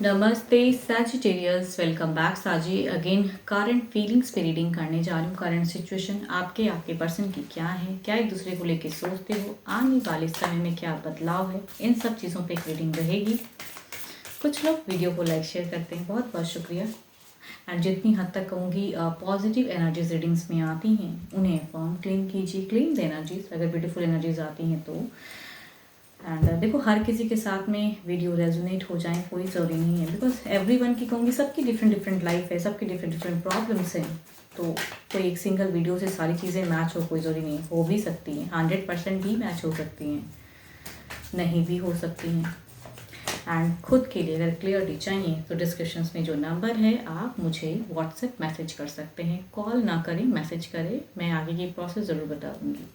नमस्ते Sagittarius, welcome back साजी again. Current feelings पे रीडिंग करने जा रही हूँ। करंट सिचुएशन आपके पर्सन की क्या है, क्या एक दूसरे को लेके सोचते हो, आने वाले समय में क्या बदलाव है, इन सब चीज़ों पे एक रीडिंग रहेगी। कुछ लोग वीडियो को लाइक शेयर करते हैं, बहुत बहुत शुक्रिया। एंड जितनी हद तक कहूँगी पॉजिटिव एनर्जीज रीडिंग्स में आती हैं उन्हें फॉर्म क्लेम कीजिए। क्लेम द एनर्जीज, अगर ब्यूटीफुल एनर्जीज आती हैं तो। एंड देखो, हर किसी के साथ में वीडियो रेजोनेट हो जाए कोई ज़रूरी नहीं है, बिकॉज एवरीवन की कहूँगी सबकी डिफरेंट डिफरेंट लाइफ है, सबकी डिफरेंट डिफरेंट प्रॉब्लम्स हैं। तो कोई एक सिंगल वीडियो से सारी चीज़ें मैच हो कोई ज़रूरी नहीं है। हो भी सकती हैं, 100% भी मैच हो सकती हैं, नहीं भी हो सकती हैं। एंड खुद के लिए अगर क्लियरिटी चाहिए तो डिस्क्रिप्शंस में जो नंबर है आप मुझे व्हाट्सएप मैसेज कर सकते हैं। कॉल ना करें, मैसेज करें, मैं आगे की प्रोसेस ज़रूर बता दूँगी।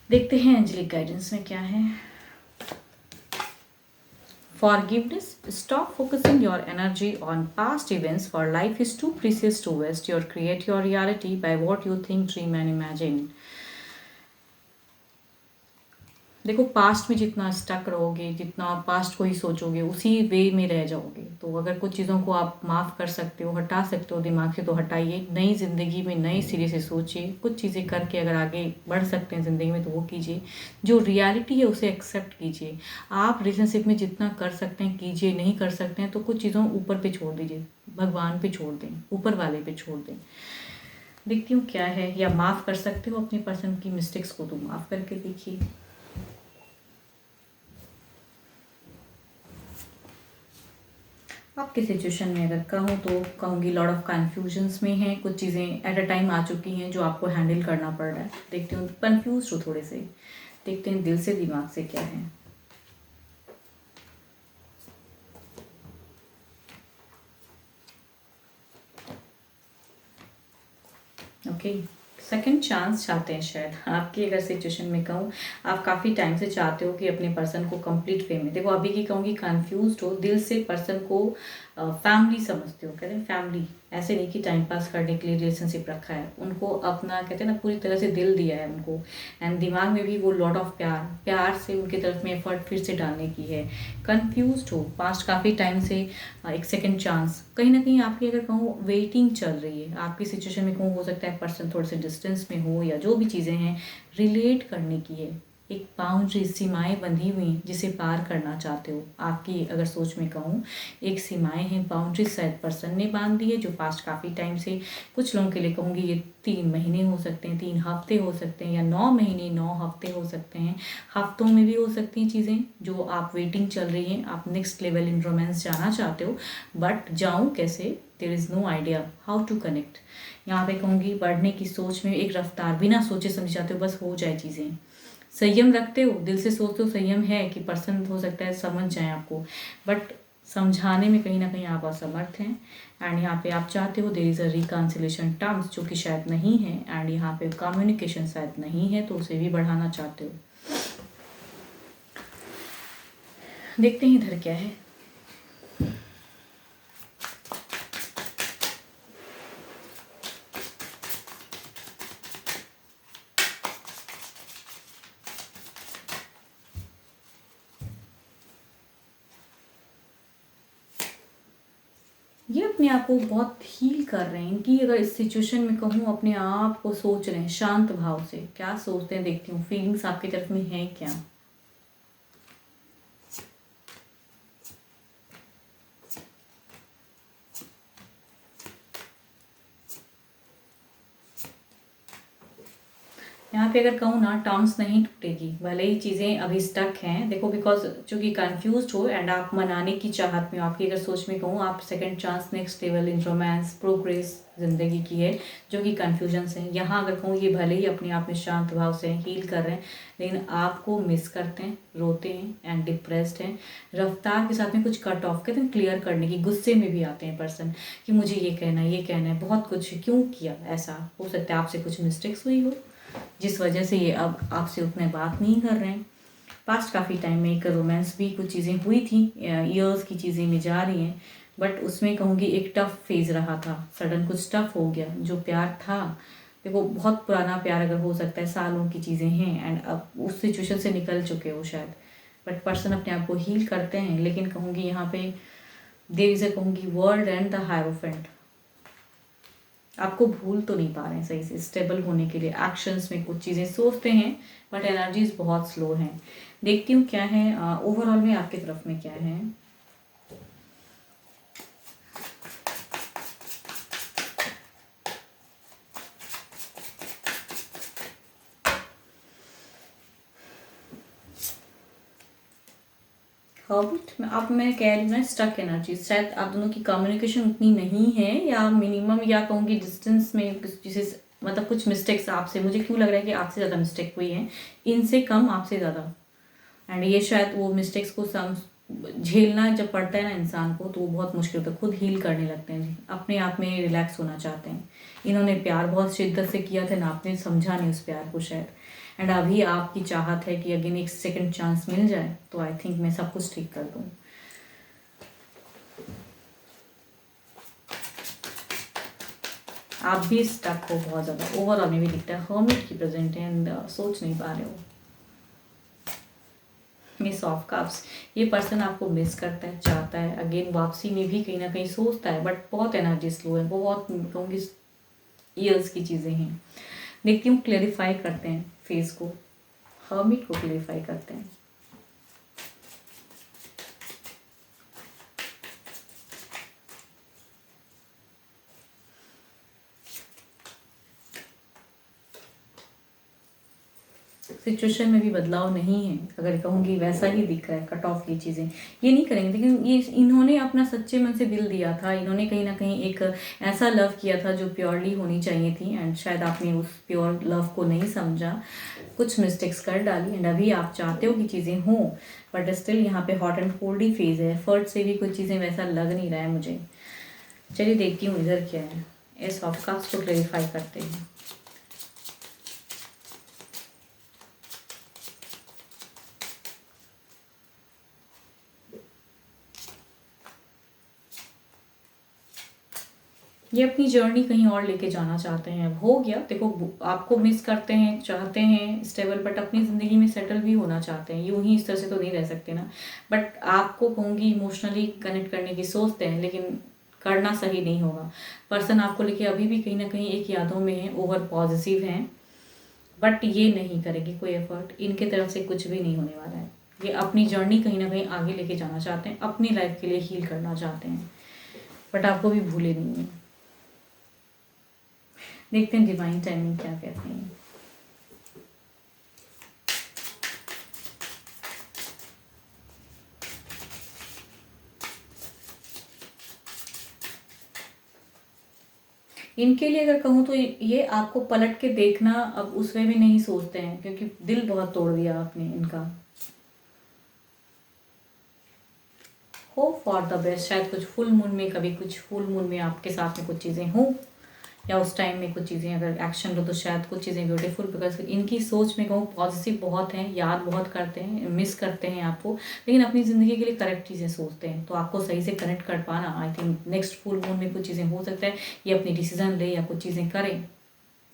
देखते हैं एंजेलिक गाइडेंस में क्या है। Forgiveness. Stop focusing your energy on past events, for life is too precious to waste. You create your reality by what you think, dream and imagine. देखो, पास्ट में जितना स्टक रहोगे, जितना पास्ट को ही सोचोगे, उसी वे में रह जाओगे। तो अगर कुछ चीज़ों को आप माफ़ कर सकते हो, हटा सकते हो दिमाग से, तो हटाइए। नई ज़िंदगी में नए सिरे से सोचिए। कुछ चीज़ें करके अगर आगे बढ़ सकते हैं ज़िंदगी में तो वो कीजिए। जो रियलिटी है उसे एक्सेप्ट कीजिए। आप रिलेशनशिप में जितना कर सकते हैं कीजिए, नहीं कर सकते हैं तो कुछ चीज़ों ऊपर पे छोड़ दीजिए, भगवान पे छोड़ दें, ऊपर वाले पे छोड़ दें। देखती हूँ क्या है। या माफ़ कर सकते हो अपने पर्सन की मिस्टेक्स को तो माफ़ करके देखिए। आपके सिचुएशन में अगर कहूँ तो कहूँगी लॉट ऑफ कन्फ्यूजन्स में है। कुछ चीज़ें एट अ टाइम आ चुकी हैं जो आपको हैंडल करना पड़ रहा है। देखते हूँ, कन्फ्यूज हो थोड़े से। देखते हैं दिल से दिमाग से क्या है। ओके, सेकंड चांस चाहते हैं शायद। आपकी अगर सिचुएशन में कहूँ, आप काफ़ी टाइम से चाहते हो कि अपने पर्सन को कंप्लीट वे में, देखो अभी की कहूँगी कन्फ्यूज्ड हो, दिल से पर्सन को फैमिली समझते हो। कहते हैं फैमिली, ऐसे नहीं कि टाइम पास करने के लिए रिलेशनशिप रखा है, उनको अपना कहते हैं ना पूरी तरह से दिल दिया है उनको। एंड दिमाग में भी वो लॉट ऑफ प्यार प्यार से उनकी तरफ में एफर्ट फिर से डालने की है। कन्फ्यूज्ड हो, पास्ट काफ़ी टाइम से एक सेकेंड चांस कहीं ना कहीं आपकी अगर कहूँ वेटिंग चल रही है। आपकी सिचुएशन में कहूँ हो सकता है पर्सन थोड़े से डिस्टेंस में हो, या जो भी चीज़ें हैं रिलेट करने की है। एक बाउंड्री, सीमाएं बंधी हुई जिसे पार करना चाहते हो। आपकी अगर सोच में कहूँ एक सीमाएं हैं, बाउंड्री शायद पर्सन ने बांध दी है जो पास्ट काफ़ी टाइम से। कुछ लोगों के लिए कहूँगी ये 3 महीने हो सकते हैं, 3 हफ्ते हो सकते हैं, या 9 महीने 9 हफ्ते हो सकते हैं। हफ्तों में भी हो सकती हैं चीज़ें जो आप वेटिंग चल रही हैं। आप नेक्स्ट लेवल इन रोमांस जाना चाहते हो, बट जाऊँ कैसे, there is no idea how to connect. यहाँ पे कहूँगी बढ़ने की सोच में एक रफ्तार, बिना सोचे समझे चाहते हो बस हो जाए चीज़ें। संयम रखते हो, दिल से सोचते हो संयम है कि पर्सन हो सकता है समझ जाए आपको, बट समझाने में कहीं ना कहीं आप असमर्थ हैं। एंड यहाँ पे आप चाहते हो there is a reconciliation terms, जो कि शायद नहीं है। एंड यहाँ पे कम्युनिकेशन शायद नहीं है, तो उसे भी बढ़ाना चाहते हो। देखते हैं इधर क्या है। ये अपने आप को बहुत हील कर रहे हैं। इनकी अगर इस सिचुएशन में कहूँ, अपने आप को सोच रहे हैं शांत भाव से। क्या सोचते हैं देखती हूँ, फीलिंग्स आपकी तरफ में है क्या। यहाँ पे अगर कहूँ ना, टर्म्स नहीं टूटेगी, भले ही चीज़ें अभी स्टक हैं। देखो बिकॉज चूँकि कंफ्यूज हो एंड आप मनाने की चाहत में, आपकी अगर सोच में कहूँ, आप second chance, next level in romance, progress ज़िंदगी की है, जो कि कन्फ्यूजन्स हैं। यहाँ अगर कहूँ ये भले ही अपने आप में शांत भाव से हील कर रहे हैं, लेकिन आपको मिस करते हैं, रोते हैं एंड डिप्रेस्ड हैं। रफ्तार के साथ में कुछ कट ऑफ, कहते हैं क्लियर करने की, गुस्से में भी आते हैं पर्सन कि मुझे ये कहना है, ये कहना है, बहुत कुछ क्यों किया। ऐसा हो सकता है आपसे कुछ मिस्टेक्स हुई हो जिस वजह से ये अब आपसे उतने बात नहीं कर रहे हैं। पास्ट काफ़ी टाइम में एक रोमांस भी कुछ चीज़ें हुई थी, ईयर्स की चीज़ें में जा रही हैं, बट उसमें कहूँगी एक टफ फेज़ रहा था। सडन कुछ टफ हो गया। जो प्यार था, देखो बहुत पुराना प्यार अगर हो सकता है, सालों की चीज़ें हैं, एंड अब उस सिचुएशन से निकल चुके हो शायद। बट पर्सन अपने आप को हील करते हैं, लेकिन कहूँगी यहाँ पे देयर इज अ कहूँगी वर्ल्ड एंड द हायरोफेंट। आपको भूल तो नहीं पा रहे हैं सही से, स्टेबल होने के लिए एक्शंस में कुछ चीज़ें सोचते हैं बट एनर्जीज बहुत स्लो हैं। देखती हूँ क्या है ओवरऑल में आपकी तरफ में क्या है। हॉबिट में अब मैं कह रही हूँ ना स्टक एनर्जी, शायद आप दोनों की कम्युनिकेशन उतनी नहीं है, या मिनिमम या कहूँगी डिस्टेंस में जिसे मतलब कुछ मिस्टेक्स आपसे, मुझे क्यों लग रहा है कि आपसे ज़्यादा मिस्टेक हुई है, इनसे कम आपसे ज़्यादा। एंड ये शायद वो मिस्टेक्स को झेलना जब पड़ता है ना इंसान को, तो वो बहुत मुश्किल होता है, खुद हील करने लगते हैं जी, अपने आप में रिलैक्स होना चाहते हैं। इन्होंने प्यार बहुत शिद्दत से किया था ना, आपने समझा नहीं उस प्यार को शायद, एंड अभी आपकी चाहत है कि अगेन एक सेकंड चांस मिल जाए, तो आई थिंक मैं सब कुछ ठीक कर दूँ। आप भी स्टक हो बहुत ज़्यादा, ओवरऑल में भी दिखता है हर्मिट की प्रेजेंट है एंड सोच नहीं पा रहे हो। मिस ऑफ कप्स, ये पर्सन आपको मिस करता है, चाहता है अगेन वापसी में भी कहीं ना कहीं सोचता है, बट बहुत एनर्जी स्लो है, वो बहुत कहूँगी ईयर्स की चीज़ें हैं। देखती हूँ क्लेरिफाई करते हैं फेस को, हर्मिट को क्लेरिफाई करते हैं। सिचुएशन में भी बदलाव नहीं है, अगर कहूँगी वैसा ही दिख रहा है, कट ऑफ ये चीज़ें ये नहीं करेंगे, लेकिन ये इन्होंने अपना सच्चे मन से दिल दिया था, इन्होंने कहीं ना कहीं एक ऐसा लव किया था जो प्योरली होनी चाहिए थी, एंड शायद आपने उस प्योर लव को नहीं समझा, कुछ मिस्टेक्स कर डाली, एंड अभी आप चाहते हो कि चीज़ें हों, बट स्टिल यहाँ पे hot and cold he phase है, एफर्ट से भी कुछ चीज़ें वैसा लग नहीं रहा है मुझे। चलिए देखती हूँ इधर क्या है, एस ऑफ कप्स को क्लेरिफाई करते हैं। ये अपनी जर्नी कहीं और लेके जाना चाहते हैं, अब हो गया, देखो आपको मिस करते हैं, चाहते हैं स्टेबल, बट अपनी ज़िंदगी में सेटल भी होना चाहते हैं, यूं ही इस तरह से तो नहीं रह सकते ना, बट आपको कहूँगी इमोशनली कनेक्ट करने की सोचते हैं, लेकिन करना सही नहीं होगा। पर्सन आपको लेके अभी भी कहीं ना कहीं एक यादों में है, ओवर पॉजिटिव हैं, बट ये नहीं करेगी कोई एफर्ट, इनके तरफ से कुछ भी नहीं होने वाला है। ये अपनी जर्नी कहीं ना कहीं आगे लेके जाना चाहते हैं, अपनी लाइफ के लिए हील करना चाहते हैं, बट आपको भी भूले नहीं है। देखते हैं डिवाइन टाइमिंग क्या कहते हैं। इनके लिए अगर कहूँ तो ये आपको पलट के देखना अब उस वे में नहीं सोचते हैं, क्योंकि दिल बहुत तोड़ दिया आपने इनका। होप फॉर द बेस्ट, शायद कुछ फुल मून में, कभी कुछ फुल मून में आपके साथ में कुछ चीज़ें हों, या उस टाइम में कुछ चीज़ें अगर एक्शन लो तो शायद कुछ चीज़ें ब्यूटीफुल, बिकॉज इनकी सोच में कहूँ पॉजिटिव बहुत हैं, याद बहुत करते हैं, मिस करते हैं आपको, लेकिन अपनी ज़िंदगी के लिए करेक्ट चीज़ें सोचते हैं, तो आपको सही से कनेक्ट कर पाना I think next full moon में कुछ चीज़ें हो सकता है, ये अपनी डिसीजन ले या कुछ चीज़ें करें।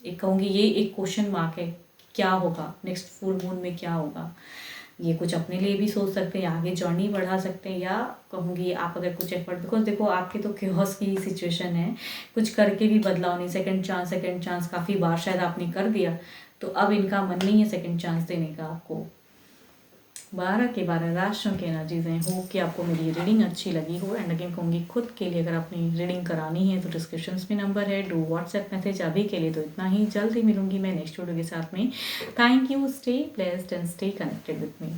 एक कहूँगी ये एक क्वेश्चन मार्क है, क्या होगा नेक्स्ट फुल मून में, क्या होगा, ये कुछ अपने लिए भी सोच सकते हैं, आगे जर्नी बढ़ा सकते हैं, या कहूँगी आप अगर कुछ एफर्ट, बिकॉज देखो आपकी तो क्योस की सिचुएशन है, कुछ करके भी बदलाव नहीं, सेकंड चांस काफ़ी बार शायद आपने कर दिया, तो अब इनका मन नहीं है सेकंड चांस देने का आपको। 12 के 12 राशियों की एनर्जीज हैं। होप कि आपको मेरी रीडिंग अच्छी लगी हो, एंड अगेन कहूँगी खुद के लिए अगर अपनी रीडिंग करानी है तो डिस्क्रिप्शन में नंबर है, डू व्हाट्सएप मैसेज। अभी के लिए तो इतना ही, जल्द ही मिलूंगी मैं नेक्स्ट वीडियो के साथ में। Thank you, stay blessed and stay connected with me.